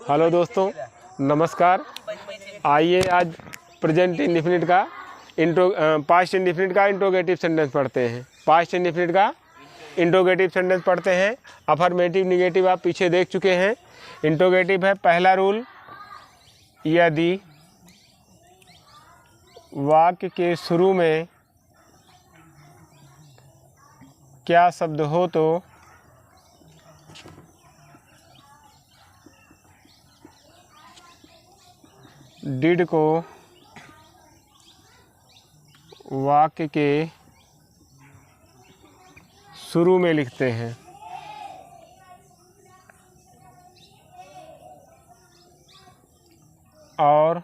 Hello दोस्तों, नमस्कार। आइए आज प्रेजेंट इंडेफिनिट का पास्ट इंडेफिनिट का इंट्रोगेटिव सेंटेंस पढ़ते हैं। पास्ट इंडेफिनिट का इंट्रोगेटिव सेंटेंस पढ़ते हैं। अफर्मेटिव निगेटिव आप पीछे देख चुके हैं। इंट्रोगेटिव है पहला रूल, यदि वाक्य के शुरू में क्या शब्द हो तो डिड को वाक्य के शुरू में लिखते हैं। और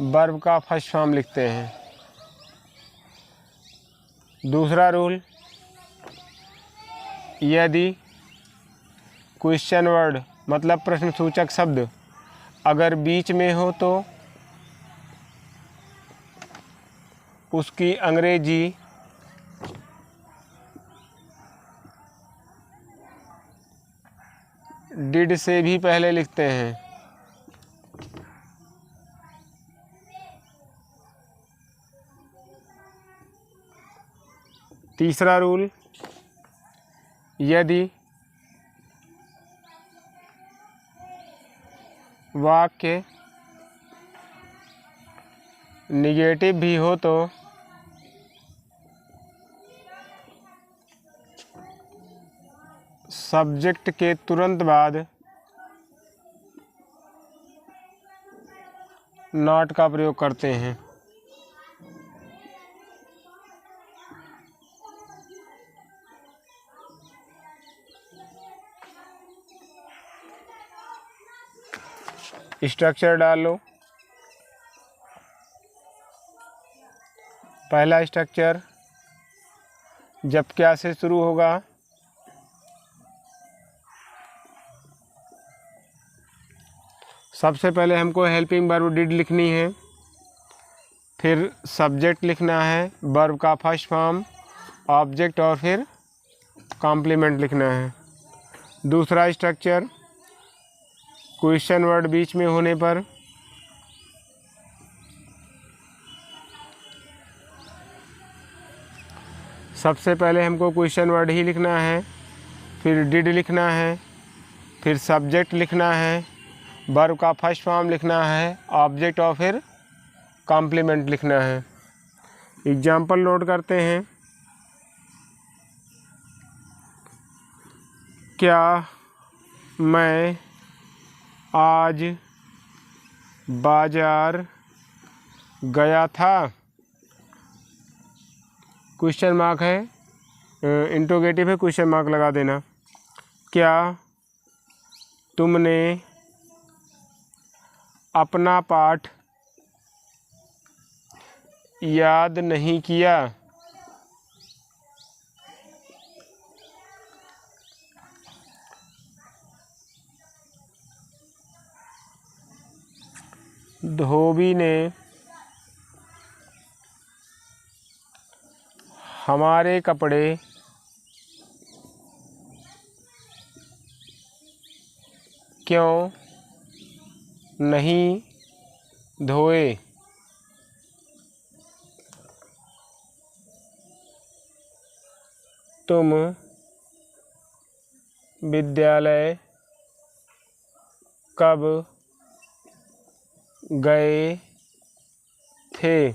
वर्ब का फर्स्ट फॉर्म लिखते हैं। दूसरा रूल, यदि क्वेश्चन वर्ड मतलब प्रश्नसूचक शब्द अगर बीच में हो तो उसकी अंग्रेजी डिड से भी पहले लिखते हैं। तीसरा रूल, यदि वाक्य निगेटिव भी हो तो सब्जेक्ट के तुरंत बाद नॉट का प्रयोग करते हैं। स्ट्रक्चर डाल लो। पहला स्ट्रक्चर जब क्या से शुरू होगा, सबसे पहले हमको हेल्पिंग वर्ब डिड लिखनी है, फिर सब्जेक्ट लिखना है, वर्ब का फर्स्ट फॉर्म, ऑब्जेक्ट और फिर कॉम्प्लीमेंट लिखना है। दूसरा स्ट्रक्चर, क्वेश्चन वर्ड बीच में होने पर सबसे पहले हमको क्वेश्चन वर्ड ही लिखना है, फिर डिड लिखना है, फिर सब्जेक्ट लिखना है, वर्ब का फर्स्ट फॉर्म लिखना है, ऑब्जेक्ट और फिर कॉम्प्लीमेंट लिखना है। एग्जाम्पल नोट करते हैं। क्या मैं आज बाजार गया था? क्वेश्चन मार्क है, इंट्रोगेटिव है, क्वेश्चन मार्क लगा देना। क्या तुमने अपना पाठ याद नहीं किया? धोबी ने हमारे कपड़े क्यों नहीं धोए? तुम विद्यालय कब गए थे?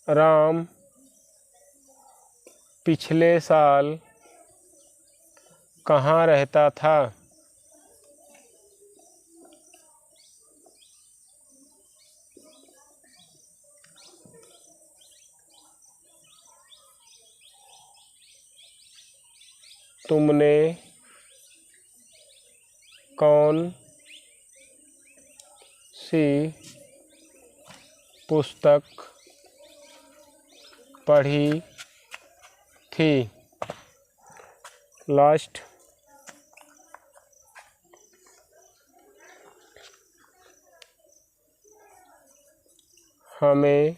राम पिछले साल कहाँ रहता था? तुमने कौन सी पुस्तक पढ़ी थी? लास्ट, हमें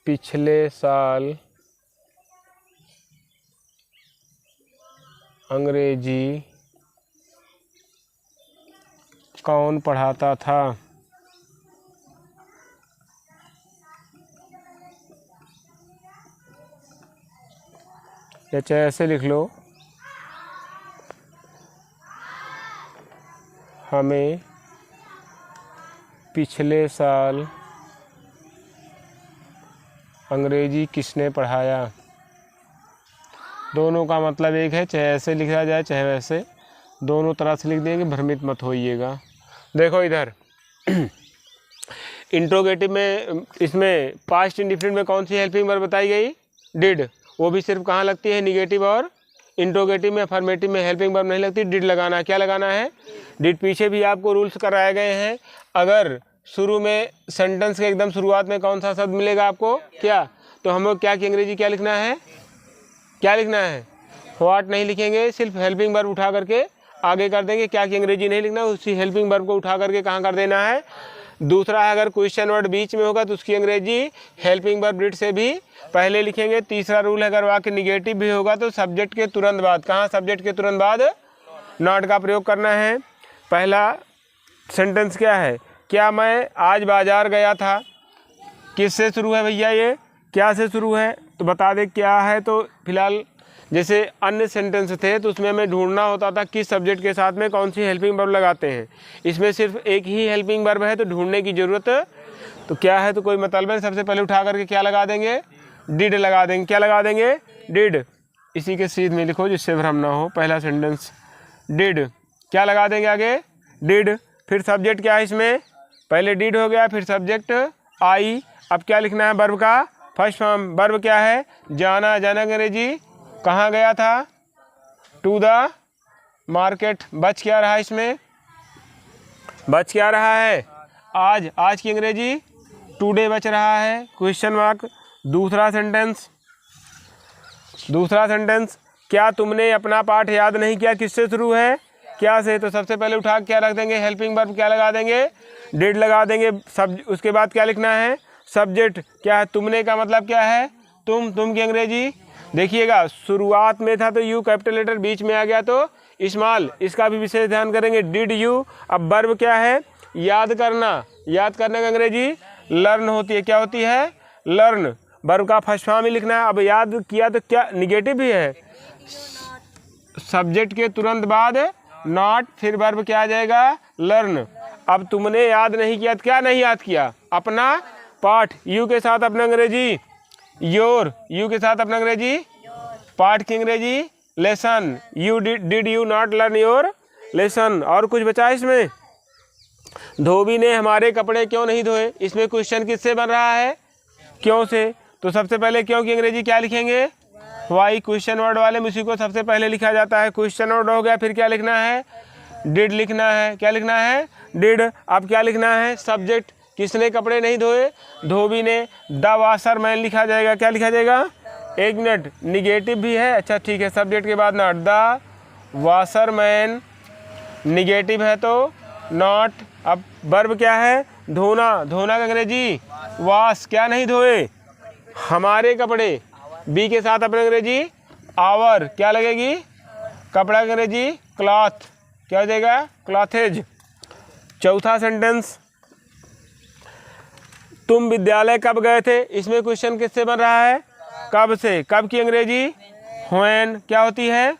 पिछले साल अंग्रेजी कौन पढ़ाता था? या चाहे ऐसे लिख लो, हमें पिछले साल अंग्रेजी किसने पढ़ाया? दोनों का मतलब एक है, चाहे ऐसे लिखा जाए चाहे वैसे, दोनों तरह से लिख देंगे, भ्रमित मत होइएगा। देखो इधर इंट्रोगेटिव में, इसमें पास्ट इंडिफिनिट में कौन सी हेल्पिंग वर्ब बताई गई? डिड। वो भी सिर्फ कहाँ लगती है? निगेटिव और इंट्रोगेटिव में। अफर्मेटिव में हेल्पिंग वर्ब नहीं लगती, डिड लगाना है। क्या लगाना है? डिड। पीछे भी आपको रूल्स कराए गए हैं। अगर शुरू में सेंटेंस के एकदम शुरुआत में कौन सा शब्द मिलेगा आपको? क्या? तो हम लोग क्या की अंग्रेजी क्या लिखना है? क्या लिखना है? व्हाट नहीं लिखेंगे, सिर्फ हेल्पिंग वर्ब उठा करके आगे कर देंगे। क्या की अंग्रेजी नहीं लिखना, उसी हेल्पिंग वर्ब को उठा करके कहाँ कर देना है? दूसरा है, अगर क्वेश्चन वर्ड बीच में होगा तो उसकी अंग्रेजी हेल्पिंग वर्ब डिड से भी पहले लिखेंगे। तीसरा रूल है, अगर वाक्य निगेटिव भी होगा तो सब्जेक्ट के तुरंत बाद, कहाँ? सब्जेक्ट के तुरंत बाद नॉट का प्रयोग करना है। पहला सेंटेंस क्या है? क्या मैं आज बाजार गया था? किससे शुरू है भैया? ये क्या से शुरू है? तो बता दे क्या है। तो फिलहाल जैसे अन्य सेंटेंस थे तो उसमें हमें ढूंढना होता था किस सब्जेक्ट के साथ में कौन सी हेल्पिंग वर्ब लगाते हैं। इसमें सिर्फ एक ही हेल्पिंग वर्ब है तो ढूंढने की ज़रूरत तो क्या है, तो कोई मतलब नहीं। सबसे पहले उठा करके क्या लगा देंगे? डिड लगा देंगे। क्या लगा देंगे? डिड। इसी के सीध में लिखो जिससे भ्रम ना हो। पहला सेंटेंस डिड, क्या लगा देंगे आगे? डिड। फिर सब्जेक्ट क्या है इसमें? पहले डिड हो गया, फिर सब्जेक्ट आई। अब क्या लिखना है? वर्ब का फर्स्ट फॉर्म। वर्ब क्या है? जाना। जाना अंग्रेजी कहाँ गया था? To the market. बच क्या रहा इसमें? बच क्या रहा है? आज। आज की अंग्रेजी टुडे बच रहा है। Question mark. दूसरा सेंटेंस, दूसरा सेंटेंस, क्या तुमने अपना पाठ याद नहीं किया? किससे शुरू है? क्या से। तो सबसे पहले उठा क्या रख देंगे? हेल्पिंग वर्ब क्या लगा देंगे? डिड लगा देंगे। सब उसके बाद क्या लिखना है? सब्जेक्ट। क्या है? तुमने का मतलब क्या है? तुम। तुम की अंग्रेजी देखिएगा, शुरुआत में था तो यू कैपिटल लेटर, बीच में आ गया तो स्मॉल। इसका भी विशेष ध्यान करेंगे। Did you. अब वर्ब क्या है? याद करना। याद करने का अंग्रेजी लर्न होती है। क्या होती है? लर्न। वर्ब का फर्स्ट फॉर्म ही लिखना है। अब याद किया तो क्या निगेटिव भी है? सब्जेक्ट के तुरंत बाद नॉट, फिर वर्ब क्या आ जाएगा? लर्न। अब तुमने याद नहीं किया तो क्या नहीं याद किया? अपना पाठ। यू के साथ अपना अंग्रेजी योर। यू के साथ अपना अंग्रेजी पाठ की अंग्रेजी lesson. You did you not learn your lesson. और कुछ बचा इसमें? धोबी ने हमारे कपड़े क्यों नहीं धोए? इसमें क्वेश्चन किससे बन रहा है? क्यों से। तो सबसे पहले क्यों की अंग्रेजी क्या लिखेंगे? वाई। क्वेश्चन वर्ड वाले में उसी को सबसे पहले लिखा जाता है। क्वेश्चन वर्ड हो गया, फिर क्या लिखना है? डिड लिखना है। क्या लिखना है? डिड। अब क्या लिखना है? सब्जेक्ट। किसने कपड़े नहीं धोए? धोबी ने। द वाशर मैन लिखा जाएगा। क्या लिखा जाएगा? एक मिनट, निगेटिव भी है। अच्छा ठीक है, सब्जेक्ट के बाद not. The washer man negative है तो नॉट। अब वर्ब क्या है? धोना। धोना का अंग्रेजी वाश। क्या नहीं धोए? हमारे कपड़े। बी के साथ अपने अंग्रेजी आवर। क्या लगेगी? कपड़ा का अंग्रेजी क्लॉथ। क्या हो जाएगा? क्लॉथेज। चौथा सेंटेंस, तुम विद्यालय कब गए थे? इसमें क्वेश्चन किससे बन रहा है? कब से। कब की अंग्रेजी व्हेन। क्या होती है?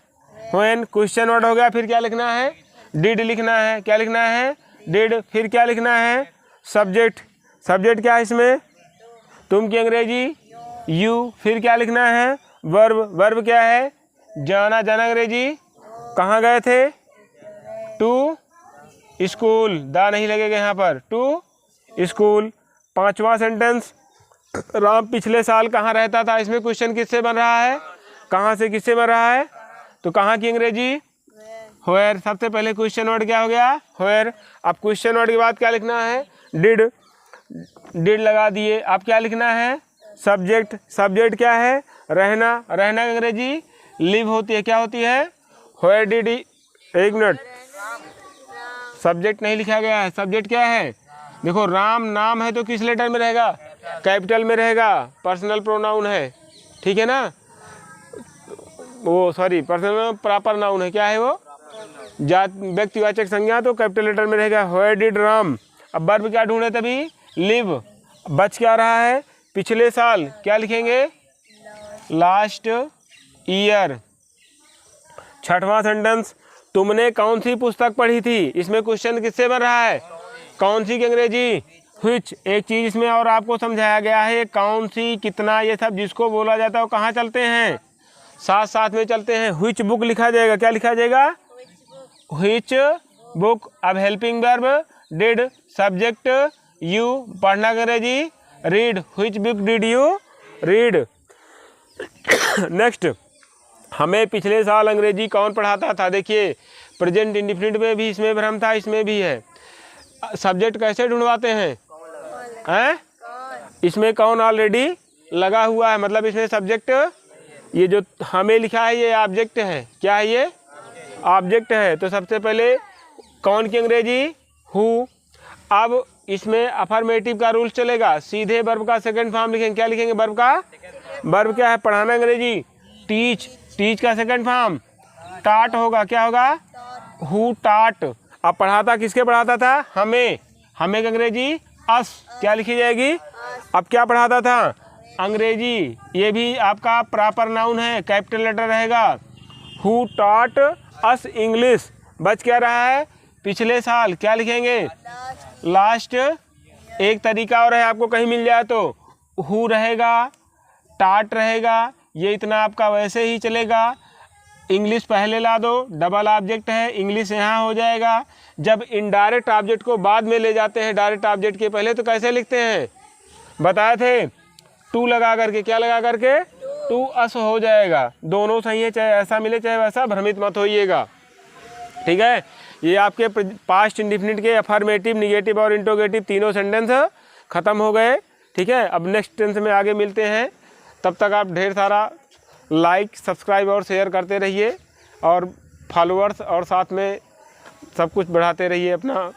व्हेन। क्वेश्चन वर्ड हो गया, फिर क्या लिखना है? डिड लिखना है। क्या लिखना है? डिड। फिर क्या लिखना है? सब्जेक्ट। सब्जेक्ट क्या है इसमें? तुम की अंग्रेजी यू। फिर क्या लिखना है? वर्ब। वर्ब क्या है? जाना। जाना अंग्रेजी कहाँ गए थे? To school. दा नहीं लगेगा यहाँ पर, टू स्कूल। पांचवा सेंटेंस, राम पिछले साल कहाँ रहता था? इसमें क्वेश्चन किससे बन रहा है? कहाँ से किससे बन रहा है? तो कहाँ की अंग्रेजी व्हेयर। सबसे पहले क्वेश्चन वर्ड क्या हो गया? व्हेयर। अब क्वेश्चन वर्ड के बाद क्या लिखना है? डिड। डिड लगा दिए। अब क्या लिखना है? सब्जेक्ट। सब्जेक्ट क्या है? रहना। रहना की अंग्रेजी लिव होती है। क्या होती है? Where did. एक मिनट, सब्जेक्ट नहीं लिखा गया है। सब्जेक्ट क्या है? देखो, राम नाम है तो किस लेटर में रहेगा? कैपिटल में रहेगा। पर्सनल प्रोनाउन है, ठीक है ना? वो सॉरी पर्सनल प्रॉपर नाउन है, क्या है वो? जात व्यक्तिवाचक संज्ञा, तो कैपिटल लेटर में रहेगा वेयर डिड राम। अब वर्ब क्या ढूंढे तभी? लिव। बच क्या रहा है? पिछले साल, क्या लिखेंगे? Last year. छठवां सेंटेंस, तुमने कौन सी पुस्तक पढ़ी थी? इसमें क्वेश्चन किससे बन रहा है? कौन सी की अंग्रेजी? व्हिच। एक चीज इसमें और आपको समझाया गया है, कौन सी, कितना, ये सब जिसको बोला जाता है वो कहाँ चलते हैं? साथ साथ में चलते हैं। व्हिच बुक लिखा जाएगा, क्या लिखा जाएगा? Which book. अब helping verb did, subject you, पढ़ना अंग्रेजी read. Which book did you read. Next, हमें पिछले साल अंग्रेजी कौन पढ़ाता था? देखिए प्रेजेंट इंडिफिनिट में भी इसमें भ्रम था, इसमें भी है। सब्जेक्ट कैसे ढूंढवाते हैं? इसमें कौन ऑलरेडी लगा हुआ है, मतलब इसमें सब्जेक्ट, ये जो हमें लिखा है ये ऑब्जेक्ट है। क्या है ये? ऑब्जेक्ट है। तो सबसे पहले कौन की अंग्रेजी? हु। अब इसमें अफर्मेटिव का रूल चलेगा, सीधे वर्ब का सेकंड फॉर्म लिखेंगे। क्या लिखेंगे? वर्ब का, वर्ब क्या है? पढ़ाना अंग्रेजी टीच। टीच का सेकंड फॉर्म टाट होगा, क्या होगा? हु टाट। अब पढ़ाता किसके पढ़ाता था? हमें। हमें की अंग्रेजी अस, क्या लिखी जाएगी? अब क्या पढ़ाता था? अंग्रेजी। ये भी आपका प्रॉपर नाउन है, कैपिटल लेटर रहेगा। Who taught us English. बच क्या रहा है? पिछले साल, क्या लिखेंगे? लास्ट। एक तरीका और है, आपको कहीं मिल जाए तो हु रहेगा, टाट रहेगा, ये इतना आपका वैसे ही चलेगा। इंग्लिश पहले ला दो, डबल ऑब्जेक्ट है, इंग्लिश यहाँ हो जाएगा। जब इनडायरेक्ट ऑब्जेक्ट को बाद में ले जाते हैं डायरेक्ट ऑब्जेक्ट के पहले, तो कैसे लिखते हैं? बताए थे, टू लगा करके। क्या लगा करके? टू अस हो जाएगा। दोनों सही है, चाहे ऐसा मिले चाहे वैसा, भ्रमित मत होइएगा, ठीक है। ये आपके पास्ट इंडिफिनिट के अफर्मेटिव, निगेटिव और इंट्रोगेटिव तीनों सेंटेंस खत्म हो गए, ठीक है। अब नेक्स्ट टेंस में आगे मिलते हैं, तब तक आप ढेर सारा लाइक, सब्सक्राइब और शेयर करते रहिए, और फॉलोअर्स और साथ में सब कुछ बढ़ाते रहिए अपना।